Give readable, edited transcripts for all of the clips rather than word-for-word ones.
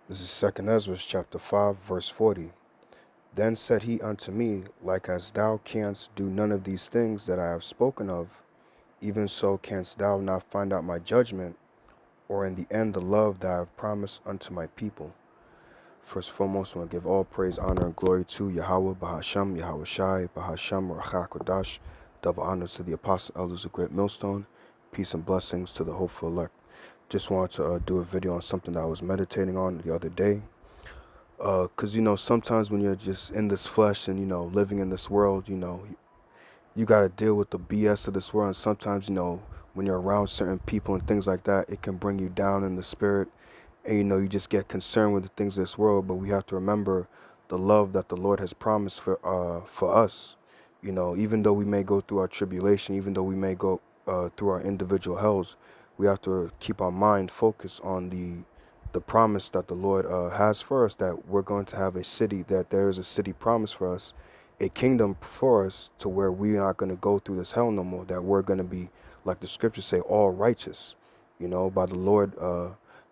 This is Second Ezra chapter 5, verse 40. Then said he unto me, Like as thou canst do none of these things that I have spoken of, even so canst thou not find out my judgment, or in the end the love that I have promised unto my people. First and foremost, I want to give all praise, honor, and glory to Yahweh, Bahasham, Yahweh Shai, Bahasham, Rachak Kodash. Double honors to the apostle elders of Great Millstone. Peace and blessings to the hopeful elect. Just wanted to do a video on something that I was meditating on the other day. Because, sometimes when you're just in this flesh and, living in this world, you got to deal with the BS of this world. And sometimes, when you're around certain people and things like that, it can bring you down in the spirit. And, you just get concerned with the things of this world. But we have to remember the love that the Lord has promised for us. Even though we may go through our tribulation, even though we may go through our individual hells, we have to keep our mind focused on the promise that the Lord has for us, that we're going to have a city, that there is a city promised for us, a kingdom for us, to where we aren't going to go through this hell no more, that we're going to be, like the scriptures say, all righteous, by the Lord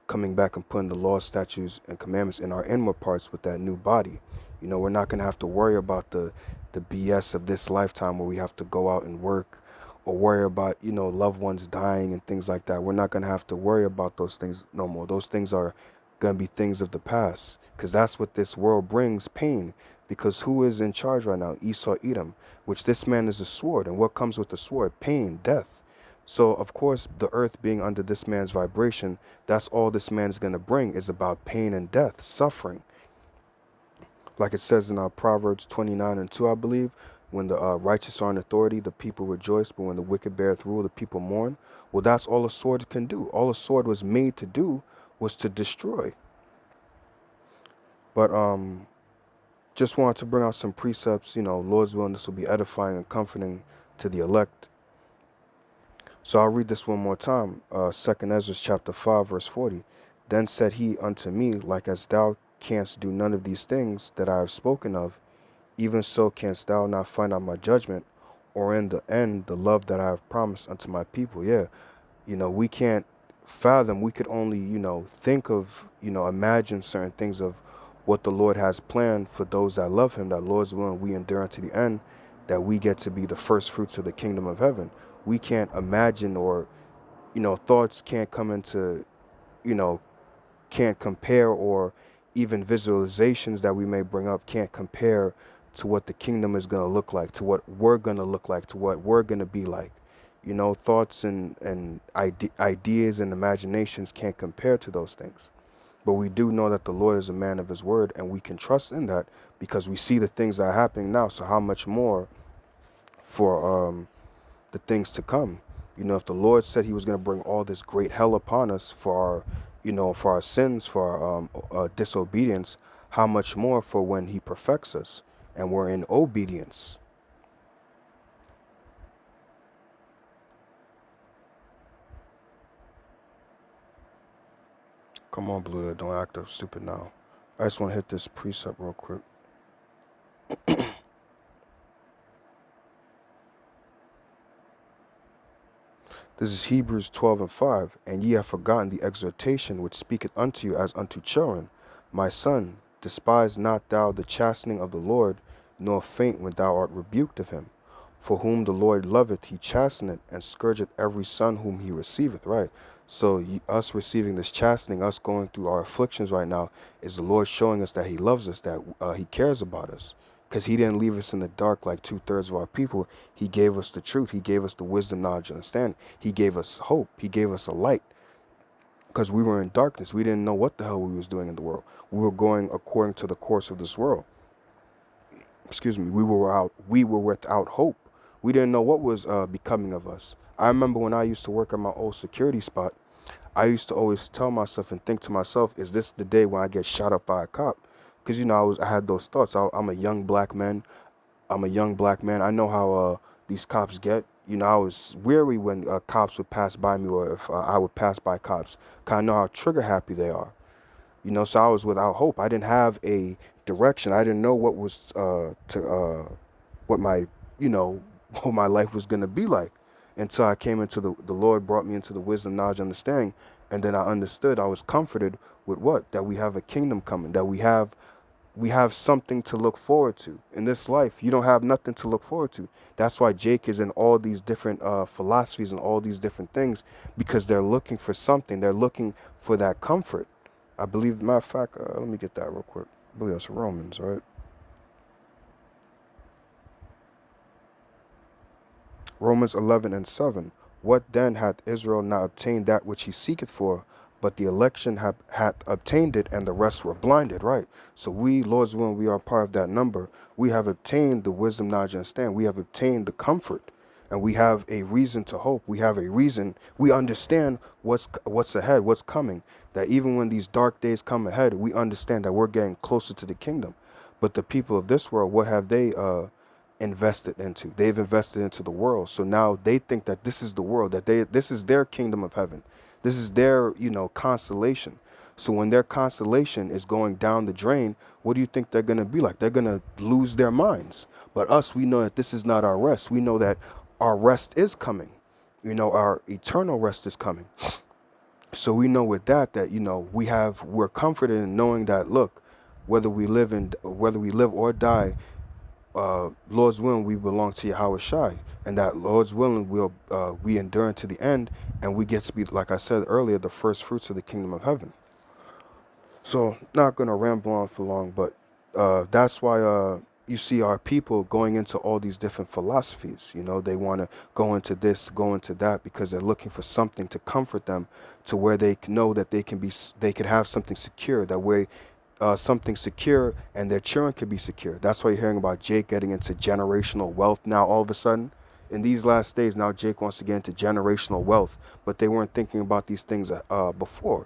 coming back and putting the laws, statutes, and commandments in our inward parts with that new body. We're not going to have to worry about the BS of this lifetime where we have to go out and work, or worry about, loved ones dying and things like that. We're not going to have to worry about those things no more. Those things are going to be things of the past, because that's what this world brings, pain. Because who is in charge right now? Esau, Edom, which this man is a sword. And what comes with the sword? Pain, death. So, of course, the earth being under this man's vibration, that's all this man's going to bring, is about pain and death, suffering. Like it says in Proverbs 29:2, I believe, when the righteous are in authority, the people rejoice, but when the wicked beareth rule, the people mourn. Well, that's all a sword can do. All a sword was made to do was to destroy. But just wanted to bring out some precepts. Lord's willing, this will be edifying and comforting to the elect. So I'll read this one more time. 2 Ezra chapter 5, verse 40. Then said he unto me, Like as thou canst do none of these things that I have spoken of, even so canst thou not find out my judgment, or in the end the love that I have promised unto my people. Yeah, we can't fathom. We could only, think of, imagine certain things of what the Lord has planned for those that love him, that Lord's willing we endure unto the end, that we get to be the first fruits of the kingdom of heaven. We can't imagine, or, thoughts can't come into, can't compare, or even visualizations that we may bring up can't compare to what the kingdom is going to look like, to what we're going to look like, to what we're going to be like. Thoughts and ideas and imaginations can't compare to those things. But we do know that the Lord is a man of his word, and we can trust in that because we see the things that are happening now. So how much more for the things to come? If the Lord said he was going to bring all this great hell upon us for for our sins, for our disobedience, how much more for when he perfects us and we're in obedience? Come on, Blue, don't act up stupid now. I just want to hit this precept real quick. This is Hebrews 12:5. And ye have forgotten the exhortation which speaketh unto you as unto children. My son, despise not thou the chastening of the Lord, nor faint when thou art rebuked of him. For whom the Lord loveth, he chasteneth, and scourgeth every son whom he receiveth. Right? So us receiving this chastening, us going through our afflictions right now, is the Lord showing us that he loves us, that he cares about us. Because he didn't leave us in the dark like 2/3 of our people. He gave us the truth. He gave us the wisdom, knowledge, and understanding. He gave us hope. He gave us a light. Because we were in darkness. We didn't know what the hell we was doing in the world. We were going according to the course of this world. Excuse me. We were without hope. We didn't know what was becoming of us. I remember when I used to work at my old security spot, I used to always tell myself and think to myself, is this the day when I get shot up by a cop? Because, I had those thoughts. I'm a young black man. I know how these cops get. I was weary when cops would pass by me, or if I would pass by cops. 'Cause I know how trigger happy they are. So I was without hope. I didn't have a direction. I didn't know what was what my, what my life was going to be like, until I came into the Lord brought me into the wisdom, knowledge, understanding. And then I understood. I was comforted with what? That we have a kingdom coming, that we have something to look forward to. In this life, you don't have nothing to look forward to. That's why Jake is in all these different philosophies and all these different things, because they're looking for something. They're looking for that comfort. I believe, matter of fact, let me get that real quick. I believe that's Romans, right? Romans 11:7. What then hath Israel not obtained that which he seeketh for? But the election hath obtained it, and the rest were blinded. Right. So we, Lord's willing, we are part of that number. We have obtained the wisdom, knowledge, and understanding. We have obtained the comfort, and we have a reason to hope. We have a reason. We understand what's ahead, what's coming. That even when these dark days come ahead, we understand that we're getting closer to the kingdom. But the people of this world, what have they invested into? They've invested into the world. So now they think that this is the world, that this is their kingdom of heaven. This is their, constellation. So when their constellation is going down the drain, what do you think they're going to be like? They're going to lose their minds. But us, we know that this is not our rest. We know that our rest is coming. Our eternal rest is coming. So we know with that, we're comforted in knowing that, look, whether we live or die, Lord's willing, we belong to Yahweh Shai, and that Lord's willing, we endure to the end, and we get to be, like I said earlier, the first fruits of the kingdom of heaven. So, not going to ramble on for long, but that's why you see our people going into all these different philosophies. They want to go into this, go into that, because they're looking for something to comfort them, to where they know that they could have something secure, that way. Something secure, and their children could be secure. That's why you're hearing about Jake getting into generational wealth now all of a sudden. In these last days, now Jake wants to get into generational wealth, but they weren't thinking about these things before.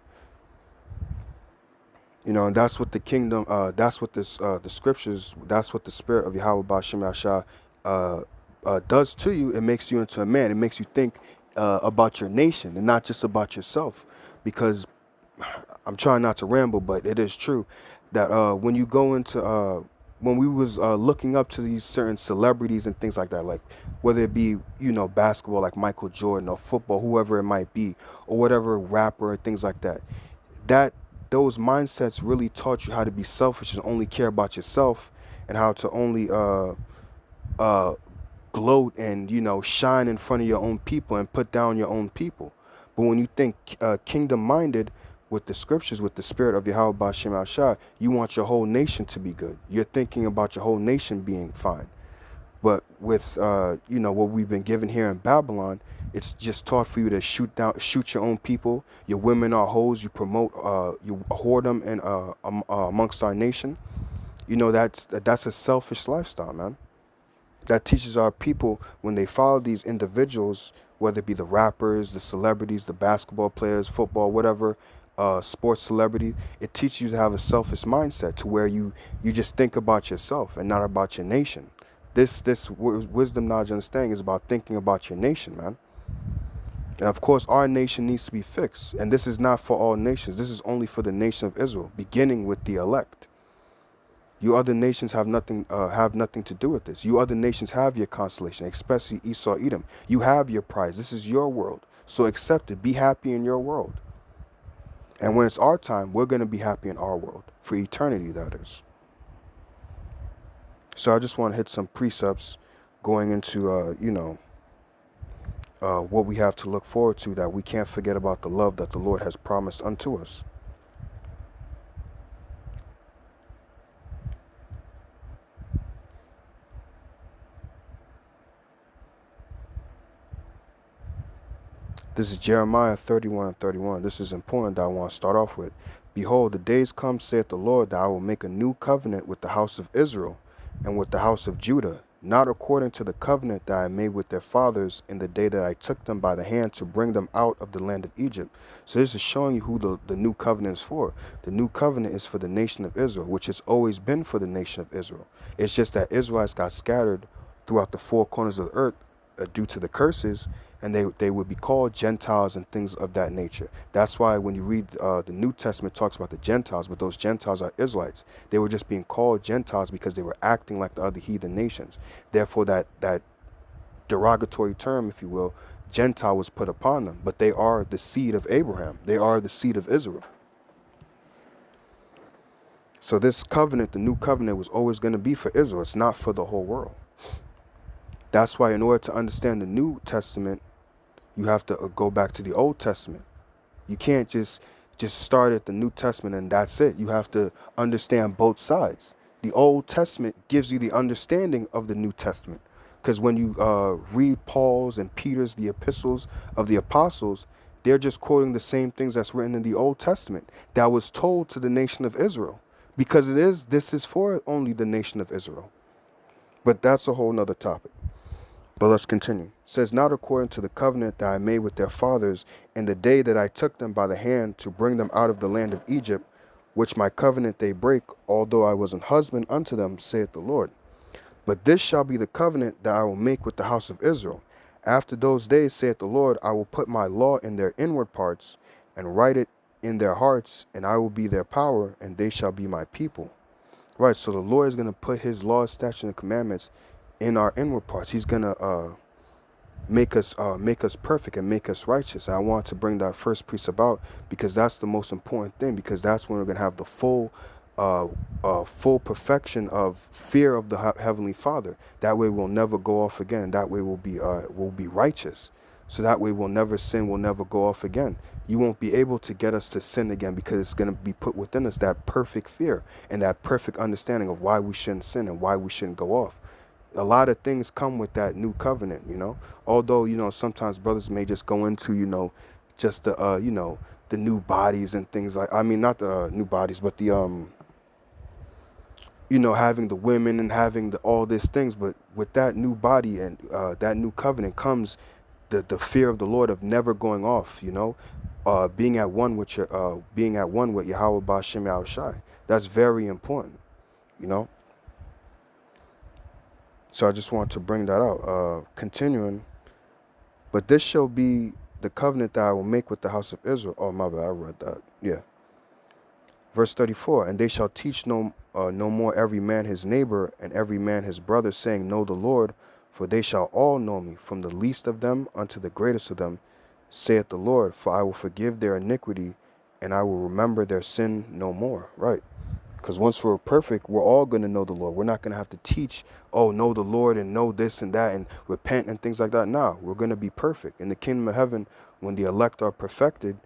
And that's what the kingdom, that's what the scriptures, that's what the spirit of Yahweh Ba'Shem Yahshua does to you. It makes you into a man. It makes you think about your nation and not just about yourself, because I'm trying not to ramble, but it is true that when you go into when we was looking up to these certain celebrities and things like that, like whether it be basketball like Michael Jordan, or football, whoever it might be, or whatever rapper, things like that, those mindsets really taught you how to be selfish and only care about yourself, and how to only gloat and shine in front of your own people and put down your own people. But when you think kingdom minded, with the scriptures, with the spirit of Yahweh Ba'Shem Yahshua, you want your whole nation to be good. You're thinking about your whole nation being fine. But with what we've been given here in Babylon, it's just taught for you to shoot your own people. Your women are hoes. You promote, you hoard them and amongst our nation. That's a selfish lifestyle, man. That teaches our people, when they follow these individuals, whether it be the rappers, the celebrities, the basketball players, football, whatever, sports celebrity, it teaches you to have a selfish mindset, to where you just think about yourself and not about your nation. This wisdom, knowledge, understanding is about thinking about your nation, man. And of course, our nation needs to be fixed. And this is not for all nations. This is only for the nation of Israel, beginning with the elect. You other nations have nothing to do with this. You other nations have your constellation, especially Esau, Edom. You have your prize. This is your world. So accept it. Be happy in your world. And when it's our time, we're going to be happy in our world. For eternity, that is. So I just want to hit some precepts going into, what we have to look forward to, that we can't forget about the love that the Lord has promised unto us. This is Jeremiah 31:31. This is important that I want to start off with. Behold, the days come, saith the Lord, that I will make a new covenant with the house of Israel and with the house of Judah, not according to the covenant that I made with their fathers in the day that I took them by the hand to bring them out of the land of Egypt. So this is showing you who the new covenant is for. The new covenant is for the nation of Israel, which has always been for the nation of Israel. It's just that Israelites got scattered throughout the four corners of the earth due to the curses, and they would be called Gentiles and things of that nature. That's why when you read the New Testament, it talks about the Gentiles, but those Gentiles are Israelites. They were just being called Gentiles because they were acting like the other heathen nations. Therefore, that derogatory term, if you will, Gentile, was put upon them. But they are the seed of Abraham. They are the seed of Israel. So this covenant, the new covenant, was always going to be for Israel. It's not for the whole world. That's why in order to understand the New Testament, you have to go back to the Old Testament. You can't just start at the New Testament and that's it. You have to understand both sides. The Old Testament gives you the understanding of the New Testament. Because when you read Paul's and Peter's, the epistles of the apostles, they're just quoting the same things that's written in the Old Testament that was told to the nation of Israel. Because this is for only the nation of Israel. But that's a whole nother topic. But let's continue. It says, not according to the covenant that I made with their fathers in the day that I took them by the hand to bring them out of the land of Egypt, which my covenant they break, although I was an husband unto them, saith the Lord. But this shall be the covenant that I will make with the house of Israel. After those days, saith the Lord, I will put my law in their inward parts and write it in their hearts, and I will be their power, and they shall be my people. Right, so the Lord is going to put his laws, statutes, and commandments in our inward parts. He's going to make us perfect and make us righteous. And I want to bring that first precept out because that's the most important thing, because that's when we're going to have the full perfection of fear of the Heavenly Father. That way we'll never go off again. That way we'll be righteous. So that way we'll never sin, we'll never go off again. You won't be able to get us to sin again because it's going to be put within us that perfect fear and that perfect understanding of why we shouldn't sin and why we shouldn't go off. A lot of things come with that new covenant, although, sometimes brothers may just go into, just the, the new bodies and things not the new bodies, but the, having the women and having all these things. But with that new body and that new covenant comes the fear of the Lord of never going off, being at one with Yahweh Ba'Shem Yahushai. That's very important, So I just want to bring that out. Continuing, but this shall be the covenant that I will make with the house of Israel. Oh, my bad, I read that. Yeah. Verse 34, and they shall teach no more every man his neighbor and every man his brother, saying, know the Lord, for they shall all know me, from the least of them unto the greatest of them, saith the Lord, for I will forgive their iniquity, and I will remember their sin no more. Right. Because once we're perfect, we're all going to know the Lord. We're not going to have to teach, know the Lord and know this and that and repent and things like that. No, we're going to be perfect. In the kingdom of heaven, when the elect are perfected,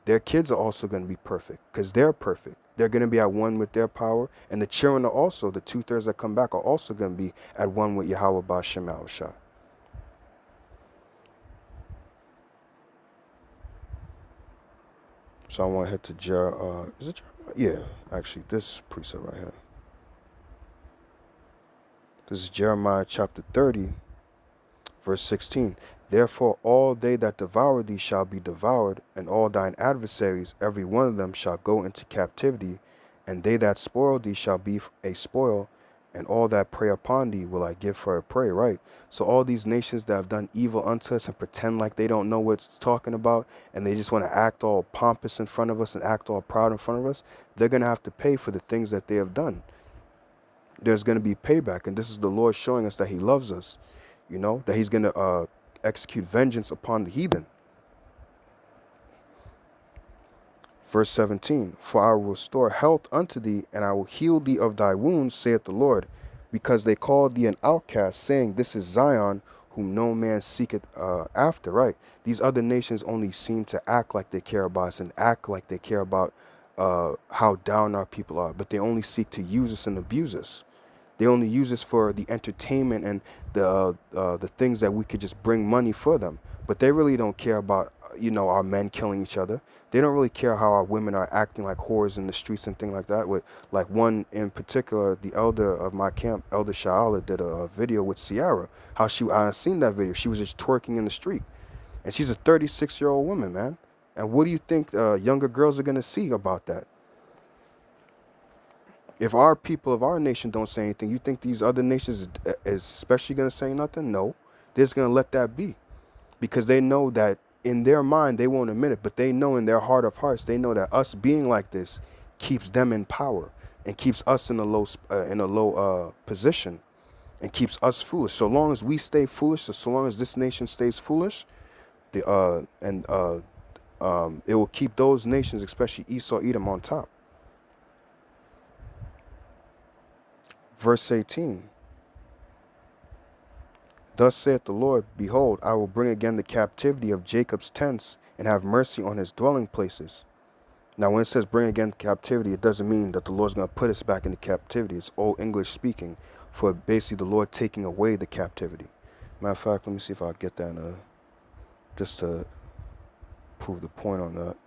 their kids are also going to be perfect because they're perfect. They're going to be at one with their power. And the children are also, the 2/3 that come back are also going to be at one with Yahweh Ba'Shem Yahushua. So I want to head to Jeremiah. Is it Jeremiah? Yeah, actually, this precept right here. This is Jeremiah chapter 30, verse 16. Therefore all they that devour thee shall be devoured, and all thine adversaries, every one of them, shall go into captivity, and they that spoil thee shall be a spoil, and all that prey upon thee will I give for a prey. Right? So all these nations that have done evil unto us and pretend like they don't know what it's talking about, and they just want to act all pompous in front of us and act all proud in front of us, they're going to have to pay for the things that they have done. There's going to be payback, and this is the Lord showing us that he loves us, that he's going to execute vengeance upon the heathen. Verse 17, for I will restore health unto thee, and I will heal thee of thy wounds, saith the Lord, because they called thee an outcast, saying, this is Zion, whom no man seeketh after. Right? These other nations only seem to act like they care about us and act like they care about how down our people are, but they only seek to use us and abuse us. They only use us for the entertainment and the things that we could just bring money for them. But they really don't care about, our men killing each other. They don't really care how our women are acting like whores in the streets and things like that. With like one in particular, the elder of my camp, Elder Sha'ala, did a video with Sierra. I seen that video. She was just twerking in the street. And she's a 36-year-old woman, man. And what do you think younger girls are going to see about that? If our people of our nation don't say anything, you think these other nations is especially going to say nothing? No. They're just going to let that be. Because they know that in their mind, they won't admit it, but they know in their heart of hearts, they know that us being like this keeps them in power and keeps us in a low position and keeps us foolish. So long as we stay foolish, so long as this nation stays foolish, it will keep those nations, especially Esau, Edom, on top. Verse 18. Thus saith the Lord, behold, I will bring again the captivity of Jacob's tents, and have mercy on his dwelling places. Now, when it says bring again captivity, it doesn't mean that the Lord's going to put us back into captivity. It's Old English speaking for basically the Lord taking away the captivity. Matter of fact, let me see if I get that just to prove the point on that.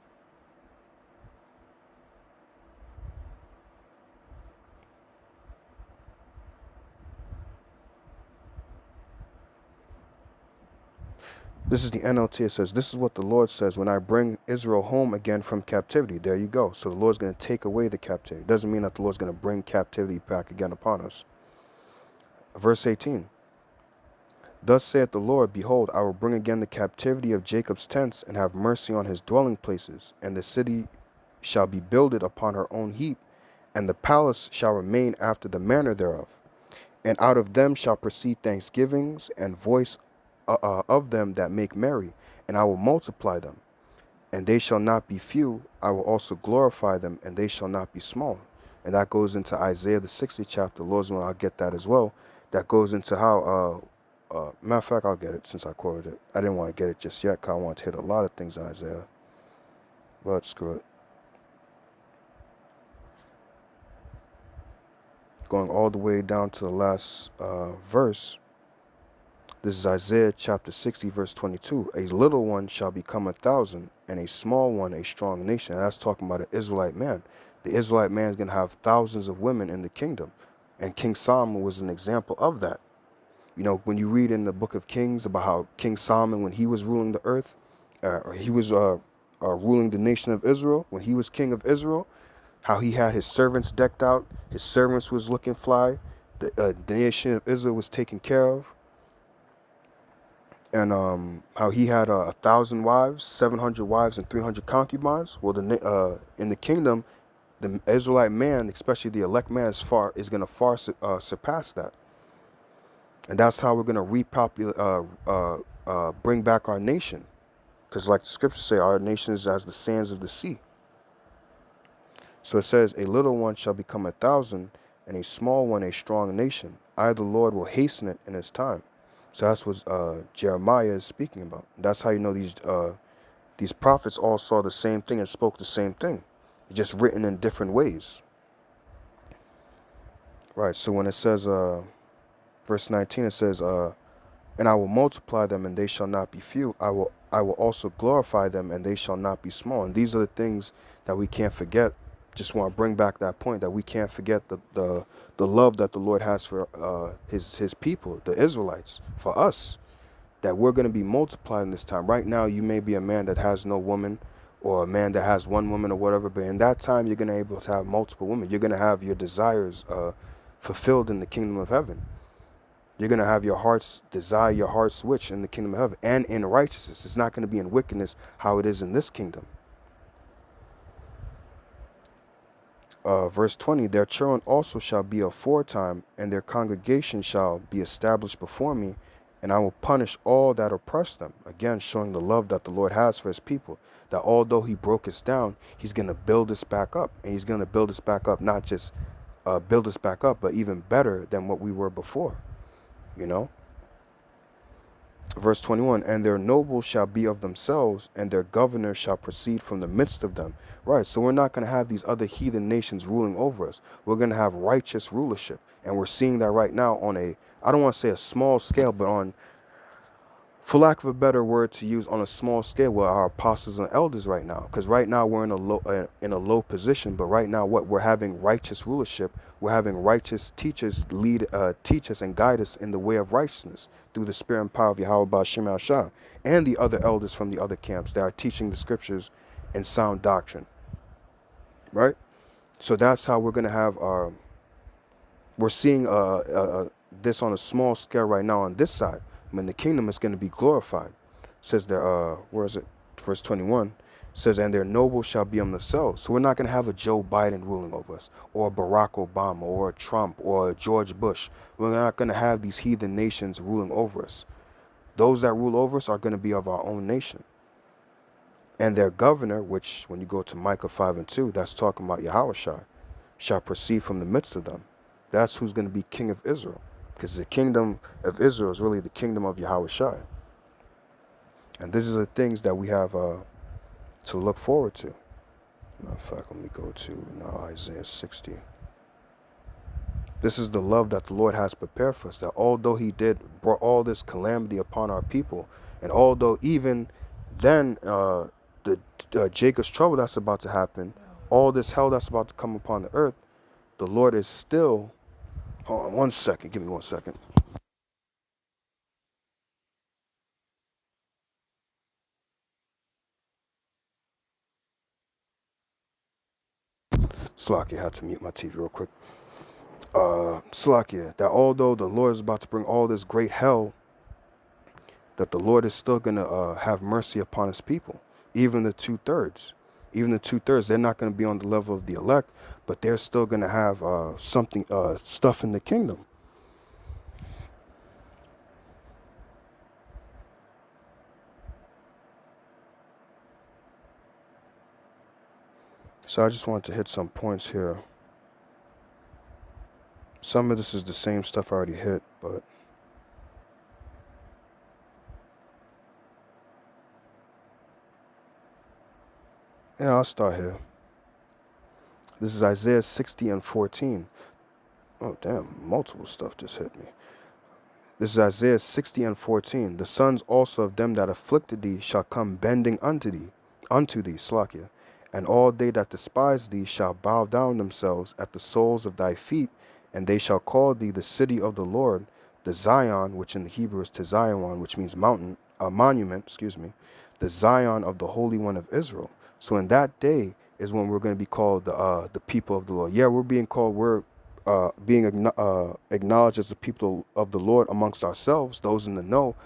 This is the NLT. It says, this is what the Lord says when I bring Israel home again from captivity. There you go. So the Lord's going to take away the captivity. It doesn't mean that the Lord's going to bring captivity back again upon us. Verse 18. Thus saith the Lord, behold, I will bring again the captivity of Jacob's tents, and have mercy on his dwelling places, and the city shall be builded upon her own heap, and the palace shall remain after the manner thereof. And out of them shall proceed thanksgivings and voice of them that make merry, and I will multiply them, and they shall not be few. I will also glorify them, and they shall not be small. And that goes into Isaiah the 60th chapter. Lord's willing, I'll get that as well. That goes into how, matter of fact, I'll get it since I quoted it. I didn't want to get it just yet because I want to hit a lot of things in Isaiah. But screw it. Going all the way down to the last verse. This is Isaiah chapter 60, verse 22. A little one shall become 1,000, and a small one a strong nation. And that's talking about an Israelite man. The Israelite man is going to have thousands of women in the kingdom. And King Solomon was an example of that. You know, when you read in the book of Kings about how King Solomon, when he was ruling the earth, he was ruling the nation of Israel, when he was king of Israel, how he had his servants decked out, his servants was looking fly, the nation of Israel was taken care of. And how he had 1,000 wives, 700 wives, and 300 concubines. Well, in the kingdom, the Israelite man, especially the elect man, is going to far surpass that. And that's how we're going to bring back our nation. Because like the scriptures say, our nation is as the sands of the sea. So it says, a little one shall become 1,000, and a small one a strong nation. I, the Lord, will hasten it in its time. So that's what Jeremiah is speaking about. That's how you know these prophets all saw the same thing and spoke the same thing, just written in different ways. Right. So when it says, verse 19, it says, and I will multiply them, and they shall not be few. I will also glorify them, and they shall not be small. And these are the things that we can't forget. Just want to bring back that point that we can't forget the love that the Lord has for his people, the Israelites, for us, that we're going to be multiplied in this time. Right now, you may be a man that has no woman, or a man that has one woman or whatever, but in that time, you're going to be able to have multiple women. You're going to have your desires fulfilled in the kingdom of heaven. You're going to have your heart's desire, your heart's wish in the kingdom of heaven, and in righteousness. It's not going to be in wickedness how it is in this kingdom. Verse 20, their children also shall be aforetime, and their congregation shall be established before me, and I will punish all that oppress them. Again, showing the love that the Lord has for his people, that although he broke us down, he's going to build us back up. And he's going to build us back up, not just build us back up, but even better than what we were before, you know. Verse 21, and their nobles shall be of themselves, and their governors shall proceed from the midst of them. Right, so we're not going to have these other heathen nations ruling over us. We're going to have righteous rulership. And we're seeing that right now on I don't want to say a small scale, but on, for lack of a better word to use, on a small scale with our apostles and elders right now. Because right now we're in a low position, but right now we're having righteous rulership. We're having righteous teachers teach us and guide us in the way of righteousness through the spirit and power of Yahweh Ba'Shem Al-Shah, and the other elders from the other camps that are teaching the scriptures and sound doctrine. Right? So that's how we're going to have we're seeing this on a small scale right now on this side. When the kingdom is going to be glorified. It says there, where is it? Verse 21 says, and their nobles shall be on themselves. So we're not going to have a Joe Biden ruling over us, or a Barack Obama, or a Trump, or a George Bush. We're not going to have these heathen nations ruling over us. Those that rule over us are going to be of our own nation. And their governor, which when you go to Micah 5:2, that's talking about Yahushua, shall proceed from the midst of them. that's who's going to be king of Israel. Because the kingdom of Israel is really the kingdom of Yahweh Shai. And these are the things that we have to look forward to. Matter of fact, let me go to now Isaiah 60. This is the love that the Lord has prepared for us, that although he brought all this calamity upon our people, and although even then Jacob's trouble that's about to happen, all this hell that's about to come upon the earth, the Lord is still, hold on 1 second, give me 1 second. Slakia, had to mute my TV real quick. Slakia, that although the Lord is about to bring all this great hell, that the Lord is still going to have mercy upon his people. Even the 2/3. Even the 2/3, they're not going to be on the level of the elect, but they're still going to have stuff in the kingdom. So I just wanted to hit some points here. Some of this is the same stuff I already hit, but yeah, I'll start here. This is Isaiah 60 and 14. Oh, damn, multiple stuff just hit me. This is Isaiah 60 and 14. The sons also of them that afflicted thee shall come bending unto thee, Slakia. And all they that despise thee shall bow down themselves at the soles of thy feet, and they shall call thee the city of the Lord, the Zion, which in the Hebrew is Tezion, which means monument, the Zion of the Holy One of Israel. So in that day is when we're going to be called the people of the Lord. Yeah, we're being acknowledged as the people of the Lord amongst ourselves, those in the know.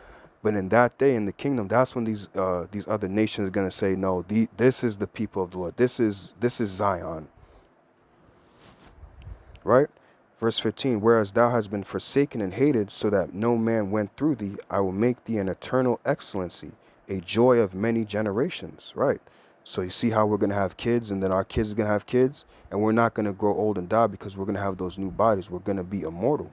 But in that day in the kingdom, that's when these other nations are going to say, no, this is the people of the Lord. This is Zion, right? Verse 15, whereas thou hast been forsaken and hated, so that no man went through thee, I will make thee an eternal excellency, a joy of many generations, right? So you see how we're going to have kids, and then our kids are going to have kids, and we're not going to grow old and die because we're going to have those new bodies. We're going to be immortal.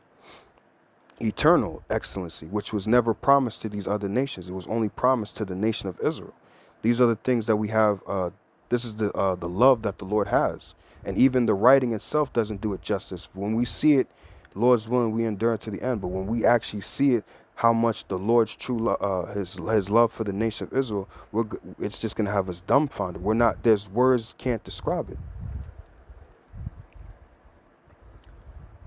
Eternal excellency, which was never promised to these other nations. It was only promised to the nation of Israel. These are the things that we have. This is the love that the Lord has. And even the writing itself doesn't do it justice. When we see it, Lord's willing, we endure to the end. But when we actually see it, how much the Lord's true his love for the nation of Israel, it's just going to have us dumbfounded. There's words can't describe it.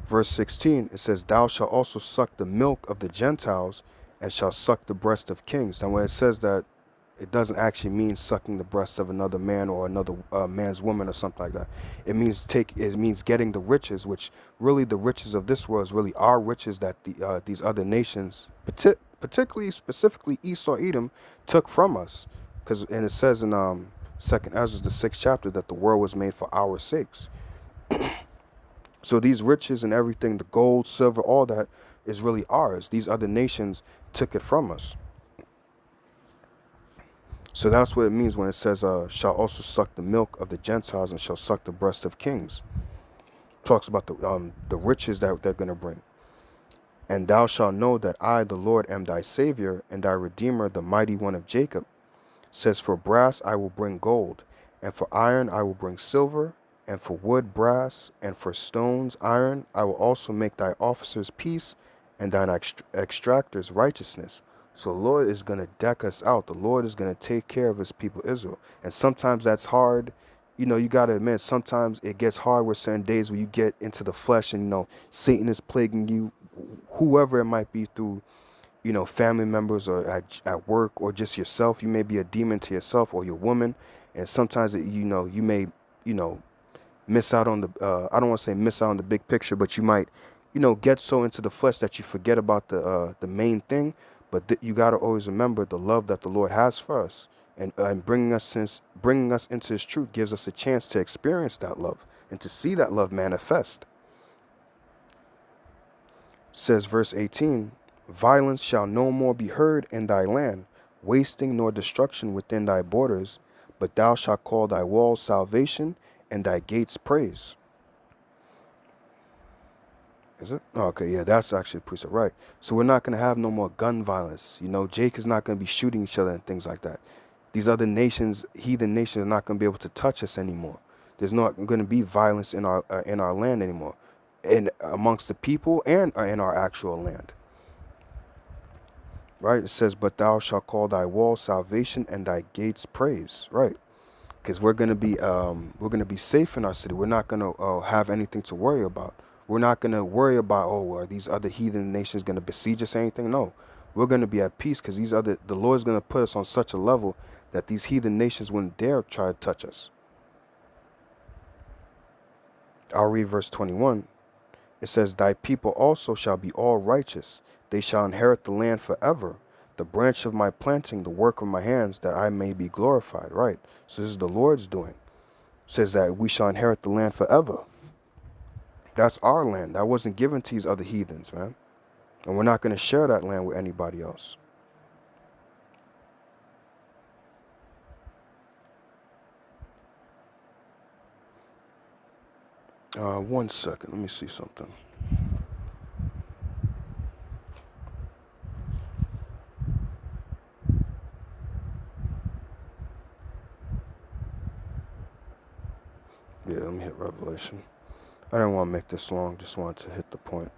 Verse 16, it says, thou shalt also suck the milk of the Gentiles and shalt suck the breast of kings. Now, when it says that, it doesn't actually mean sucking the breast of another man or another man's woman or something like that. It means getting the riches, which really the riches of this world is really our riches that these other nations, specifically Esau, Edom, took from us. And it says in 2nd Ezra, the 6th chapter, that the world was made for our sakes. So these riches and everything, the gold, silver, all that is really ours. These other nations took it from us. So that's what it means when it says, shall also suck the milk of the Gentiles and shall suck the breast of kings. It talks about the riches that they're going to bring. And thou shalt know that I, the Lord, am thy Savior and thy Redeemer, the mighty one of Jacob. It says, for brass I will bring gold, and for iron I will bring silver, and for wood brass, and for stones iron. I will also make thy officers peace, and thine extractors righteousness. So the Lord is going to deck us out. The Lord is going to take care of his people Israel. And sometimes that's hard. You know, you got to admit, sometimes it gets hard with certain days where you get into the flesh and, Satan is plaguing you, whoever it might be, through, family members or at work or just yourself. You may be a demon to yourself or your woman. And sometimes, you may, miss out on I don't want to say miss out on the big picture, but you might, get so into the flesh that you forget about the main thing. But you got to always remember the love that the Lord has for us, and bringing us into his truth gives us a chance to experience that love and to see that love manifest. Says verse 18, violence shall no more be heard in thy land, wasting nor destruction within thy borders, but thou shalt call thy walls salvation and thy gates praise. Is it? Oh, okay, yeah, that's actually a precept, right. So we're not going to have no more gun violence. You know, Jake is not going to be shooting each other and things like that. These other nations, heathen nations, are not going to be able to touch us anymore. There's not going to be violence in our land anymore, in amongst the people and in our actual land. Right? It says, "But thou shalt call thy wall salvation and thy gates praise." Right? Because we're gonna be safe in our city. We're not gonna have anything to worry about. We're not gonna worry about, oh, are these other heathen nations gonna besiege us or anything? No, we're gonna be at peace because the Lord's gonna put us on such a level that these heathen nations wouldn't dare try to touch us. I'll read verse 21. It says, "Thy people also shall be all righteous. They shall inherit the land forever. The branch of my planting, the work of my hands, that I may be glorified." Right. So this is the Lord's doing. It says that we shall inherit the land forever. That's our land. That wasn't given to these other heathens, man. And we're not going to share that land with anybody else. One second. Let me see something. Yeah, let me hit Revelation. I didn't want to make this long. Just wanted to hit the point.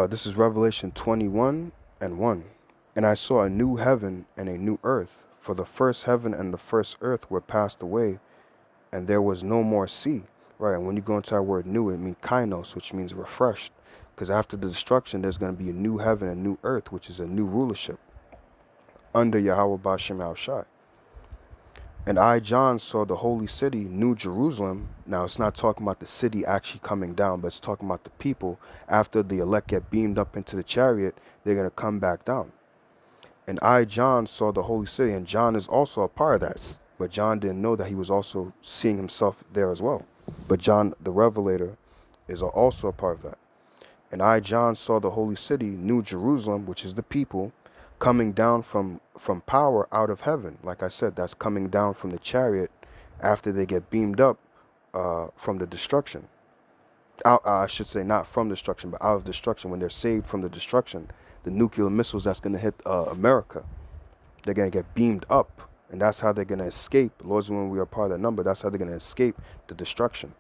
This is Revelation 21 and 1. "And I saw a new heaven and a new earth, for the first heaven and the first earth were passed away, and there was no more sea." Right, and when you go into our word new, it means kainos, which means refreshed. Because after the destruction, there's going to be a new heaven and new earth, which is a new rulership under Yahweh Bashem Al Shai. "And I, John, saw the holy city, New Jerusalem." Now, it's not talking about the city actually coming down, but it's talking about the people. After the elect get beamed up into the chariot, they're going to come back down. "And I, John, saw the holy city," and John is also a part of that. But John didn't know that he was also seeing himself there as well. But John, the Revelator, is also a part of that. "And I, John, saw the holy city, New Jerusalem," which is the people, "coming down from power out of heaven." Like I said, that's coming down from the chariot after they get beamed up from the destruction. I should say not from destruction, but out of destruction. When they're saved from the destruction, the nuclear missiles that's going to hit America, they're going to get beamed up. And that's how they're going to escape. Lord's when we are part of that number, that's how they're going to escape the destruction.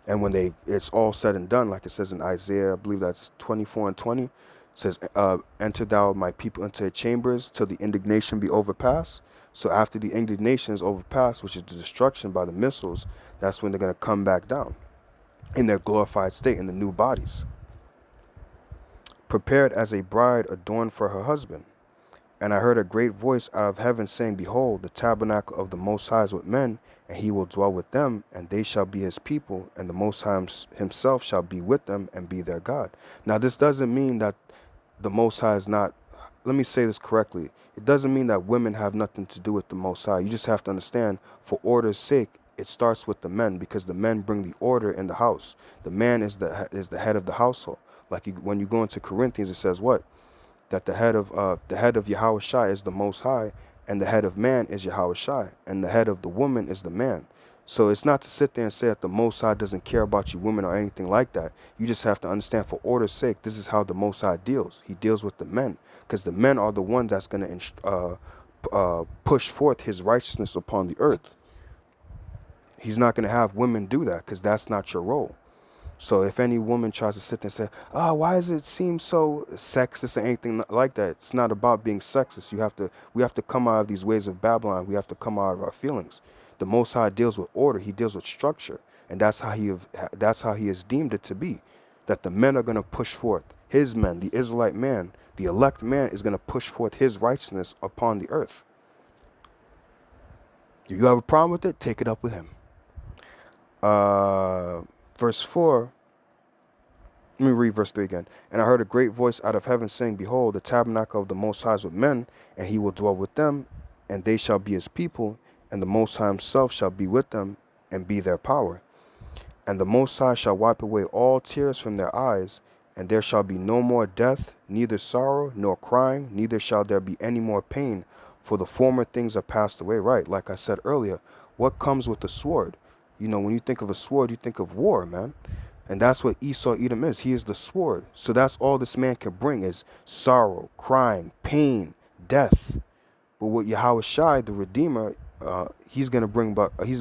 And when it's all said and done, like it says in Isaiah, I believe that's 24 and 20, it says, "Enter thou my people into their chambers till the indignation be overpassed." So after the indignation is overpassed, which is the destruction by the missiles, that's when they're going to come back down in their glorified state in the new bodies. "Prepared as a bride adorned for her husband. And I heard a great voice out of heaven saying, Behold, the tabernacle of the Most High is with men, and he will dwell with them, and they shall be his people, and the Most High himself shall be with them and be their God." Now, this doesn't mean that the Most High is not, let me say this correctly. It doesn't mean that women have nothing to do with the Most High. You just have to understand, for order's sake, it starts with the men, because the men bring the order in the house. The man is the head of the household. Like when you go into Corinthians, it says what? That the head of Yahweh Shai is the Most High, and the head of man is Yahweh Shai, and the head of the woman is the man. So it's not to sit there and say that the Most High doesn't care about you women or anything like that. You just have to understand, for order's sake, this is how the Most High deals. He deals with the men, because the men are the ones that's going to push forth his righteousness upon the earth. He's not going to have women do that, because that's not your role. So if any woman tries to sit there and say, why does it seem so sexist or anything like that? It's not about being sexist. We have to come out of these ways of Babylon. We have to come out of our feelings. The Most High deals with order. He deals with structure. And that's how he has deemed it to be. That the men are going to push forth. His men, the Israelite man, the elect man is going to push forth his righteousness upon the earth. If you have a problem with it, take it up with him. Verse 4, let me read verse 3 again. "And I heard a great voice out of heaven saying, Behold, the tabernacle of the Most High is with men, and he will dwell with them, and they shall be his people, and the Most High himself shall be with them, and be their power. And the Most High shall wipe away all tears from their eyes, and there shall be no more death, neither sorrow, nor crying, neither shall there be any more pain, for the former things are passed away." Right, like I said earlier, what comes with the sword? You know, when you think of a sword, you think of war, man. And that's what Esau Edom is. He is the sword. So that's all this man can bring is sorrow, crying, pain, death. But with Yahweh Shai, the Redeemer, he's gonna bring back. He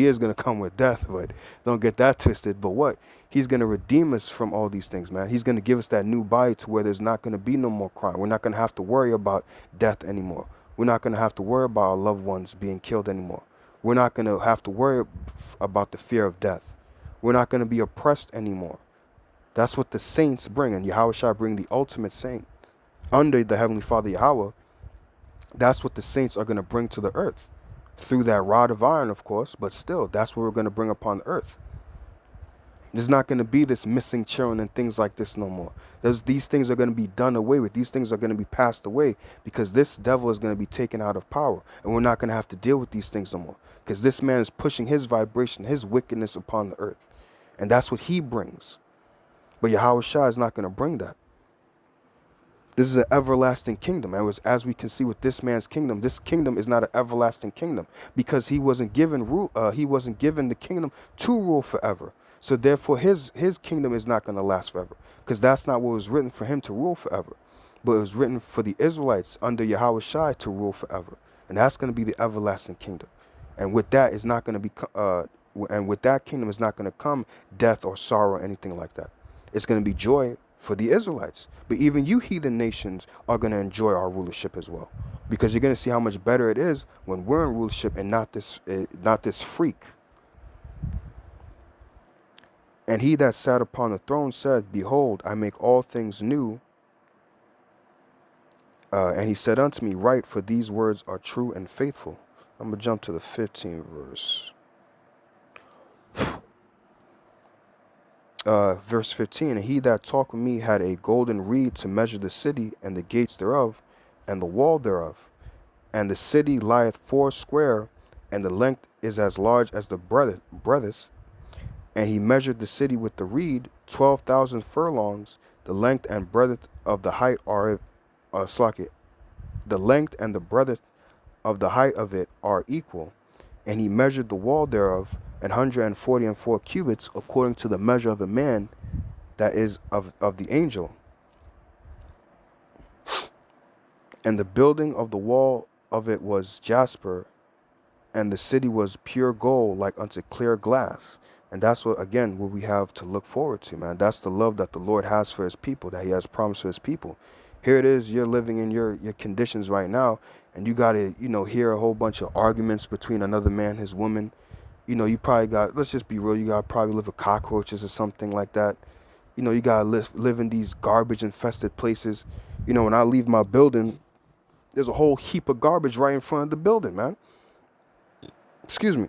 is gonna come with death, but don't get that twisted. But what? He's gonna redeem us from all these things, man. He's gonna give us that new body to where there's not gonna be no more crime. We're not gonna have to worry about death anymore. We're not gonna have to worry about our loved ones being killed anymore. We're not gonna have to worry about the fear of death. We're not gonna be oppressed anymore. That's what the saints bring, and Yahweh Shai bring the ultimate saint under the Heavenly Father Yahweh. That's what the saints are going to bring to the earth through that rod of iron, of course, but still, that's what we're going to bring upon the earth. There's not going to be this missing children and things like this no more. These things are going to be done away with. These things are going to be passed away because this devil is going to be taken out of power, and we're not going to have to deal with these things no more because this man is pushing his vibration, his wickedness upon the earth, and that's what he brings. But Yahweh Shai is not going to bring that. This is an everlasting kingdom. And as we can see with this man's kingdom, this kingdom is not an everlasting kingdom because he wasn't given the kingdom to rule forever. So therefore, his kingdom is not going to last forever because that's not what was written for him to rule forever. But it was written for the Israelites under Yahweh Shai to rule forever, and that's going to be the everlasting kingdom. And with that is not going to be, and with that kingdom is not going to come death or sorrow or anything like that. It's going to be joy for the Israelites. But even you heathen nations are going to enjoy our rulership as well, because you're going to see how much better it is when we're in rulership and not this freak. And he that sat upon the throne said, Behold, I make all things new. And he said unto me, Write, for these words are true and faithful. I'm going to jump to the 15th verse. Verse 15, and he that talked with me had a golden reed to measure the city and the gates thereof and the wall thereof. And the city lieth foursquare, and the length is as large as the breadth. And he measured the city with the reed, 12,000 furlongs. The length and breadth of the height are, the length and the breadth of the height of it are equal. And he measured the wall thereof 144 cubits, according to the measure of a man, that is of the angel. And the building of the wall of it was jasper, and the city was pure gold, like unto clear glass. And that's what we have to look forward to, man. That's the love that the Lord has for his people, that he has promised for his people. Here it is, you're living in your conditions right now, and you got to, hear a whole bunch of arguments between another man, his woman. You probably got, let's just be real, you got to probably live with cockroaches or something like that. You got to live in these garbage infested places. When I leave my building, there's a whole heap of garbage right in front of the building, man. Excuse me.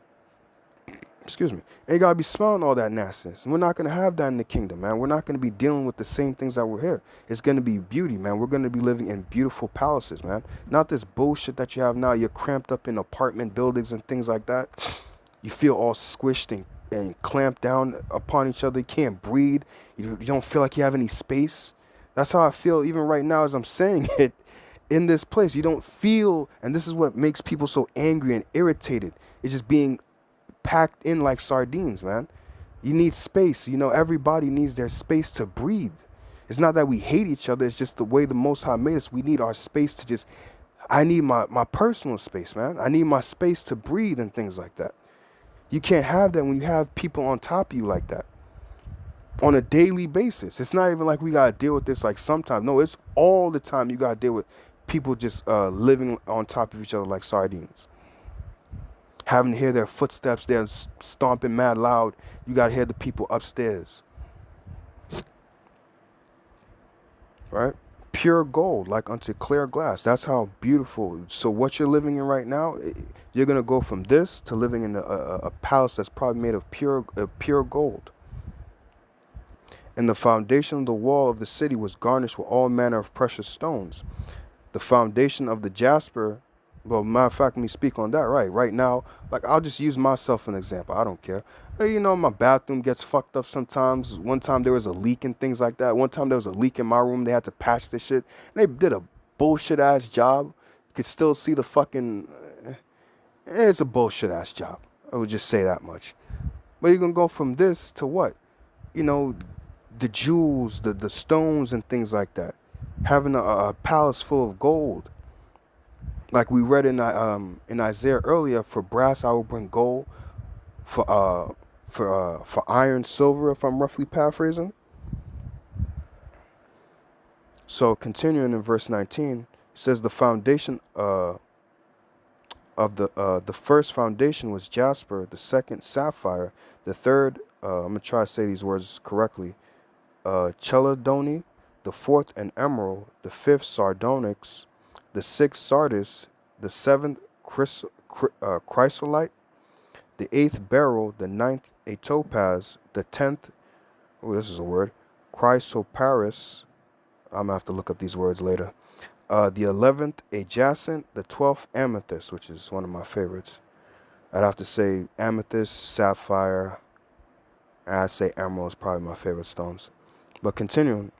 And you got to be smelling all that nastiness. And we're not going to have that in the kingdom, man. We're not going to be dealing with the same things that we're here. It's going to be beauty, man. We're going to be living in beautiful palaces, man. Not this bullshit that you have now. You're cramped up in apartment buildings and things like that. You feel all squished and clamped down upon each other. You can't breathe. You don't feel like you have any space. That's how I feel even right now as I'm saying it in this place. You don't feel, and this is what makes people so angry and irritated. It's just being packed in like sardines, man. You need space. Everybody needs their space to breathe. It's not that we hate each other. It's just the way the Most High made us. We need our space to just, I need my personal space, man. I need my space to breathe and things like that. You can't have that when you have people on top of you like that on a daily basis. It's not even like we got to deal with this like sometimes. No, it's all the time you got to deal with people just living on top of each other like sardines. Having to hear their footsteps, they're stomping mad loud. You got to hear the people upstairs. Right? Pure gold, like unto clear glass. That's how beautiful. So what you're living in right now, you're going to go from this to living in a palace that's probably made of pure gold. And the foundation of the wall of the city was garnished with all manner of precious stones. The foundation of the jasper, well, matter of fact, let me speak on that right now. Like, I'll just use myself as an example. I don't care. Hey, my bathroom gets fucked up sometimes. One time there was a leak and things like that. One time there was a leak in my room. They had to patch this shit. And they did a bullshit ass job. You could still see the fucking, it's a bullshit ass job. I would just say that much. But you're going to go from this to what? You know, the jewels, the stones and things like that. Having a palace full of gold. Like we read in Isaiah earlier, for brass I will bring gold, for iron, silver, if I'm roughly paraphrasing. So continuing in verse 19, it says the foundation of the first foundation was jasper, the second sapphire, the third I'm gonna try to say these words correctly, chelidony, the fourth an emerald, the fifth sardonyx, the sixth sardis, the seventh chrysolite, the eighth beryl, the ninth a topaz, the tenth, oh this is a word, chrysoparis. I'm gonna have to look up these words later. The 11th a jacinth, the 12th amethyst, which is one of my favorites. I'd have to say amethyst, sapphire, and I'd say emerald is probably my favorite stones. But continuing,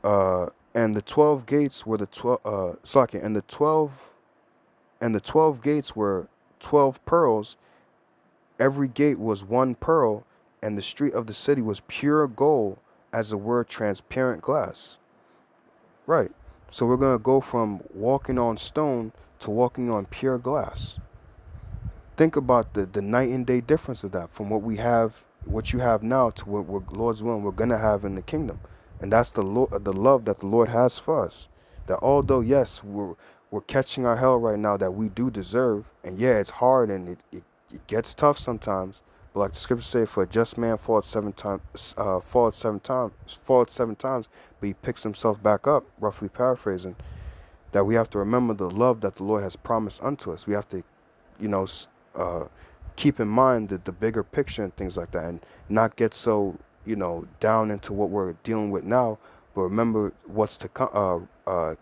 and the 12 gates were the 12 and the 12 gates were 12 pearls. Every gate was one pearl, and the street of the city was pure gold, as it were transparent glass. Right. So we're going to go from walking on stone to walking on pure glass. Think about the night and day difference of that, from what we have, what you have now, to what we're, Lord's willing, we're going to have in the kingdom. And that's the love that the Lord has for us. That although, yes, we're catching our hell right now that we do deserve, and yeah, it's hard and it gets tough sometimes. But like the scriptures say, for a just man falleth seven times, but he picks himself back up, roughly paraphrasing. That we have to remember the love that the Lord has promised unto us. We have to, you know, keep in mind the bigger picture and things like that, and not get so, you know, down into what we're dealing with now, but remember what's to come.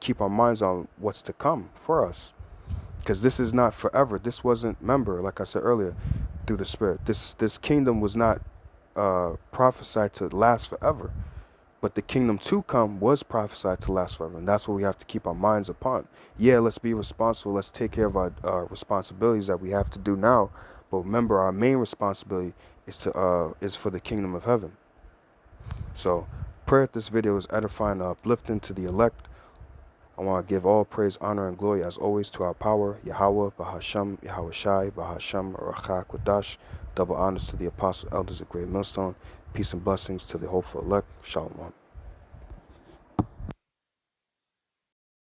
Keep our minds on what's to come for us, because this is not forever. This wasn't, remember, like I said earlier, through the Spirit, this kingdom was not prophesied to last forever, but the kingdom to come was prophesied to last forever, and that's what we have to keep our minds upon. Yeah, let's be responsible. Let's take care of our responsibilities that we have to do now, but remember, our main responsibility is for the kingdom of heaven. So, pray that this video is edifying and uplifting to the elect. I want to give all praise, honor, and glory, as always, to our power, Yahweh, Bahasham, Yahweh Shai, Bahasham, Rachak, Quadash. Double honors to the apostles, elders of Great Millstone. Peace and blessings to the hopeful elect. Shalom.